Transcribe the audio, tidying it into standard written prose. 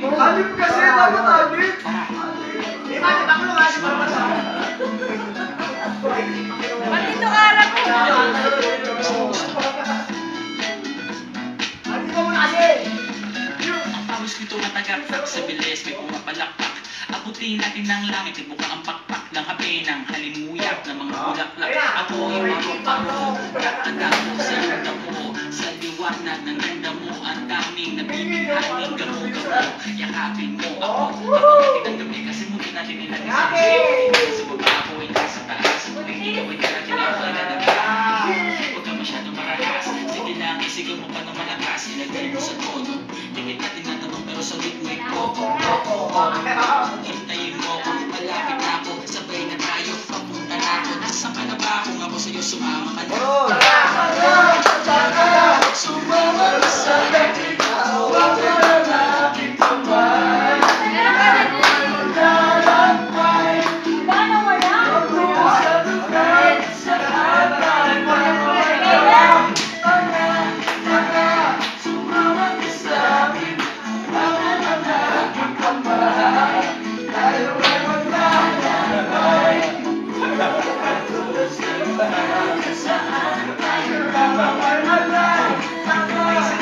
Alip kasi, dapat alip. Eh, bakit ako lang alip para masama? Ba't ito harap mo? Alip mo muna kasi! Ang pawis nito matagaktak sa bilis, may pumapalakpak. Abutin natin ng langit, ibukang ang pakpak ng hape ng halimuyak ng mga bulaklak. Ako yung mapaparo, nakada ko sa ganda mo. Sa liwanag ng ganda mo, ang daming nabibighaning gamo-gamo. Yakapin mo ako, habang natin ang gabi kasi muli natin nilagay sa gabi. Sa baba ako ay nasa taas, hindi ikaw ay karating ako ay nalabas. Huwag ka masyadong marahas, sige lang, isigaw mo pa ng malakas. Ilagay mo sa tono, tingin natin na tanong pero sa wig-wig ko. Hintayin mo ako, malapit na ako, sabay na tayo, papunta na ako. Nasaan ka na ba kung ako sa'yo sumama ka na? Sumama ka sa akin, hawak ka ng aking kamay. Paano wala? Sa lugar, sa harapan mo. Sumama ka sa akin, hawak ka ng aking kamay. Tayo ay maglalakbay. Saan tayo mawawala? Ako'y sa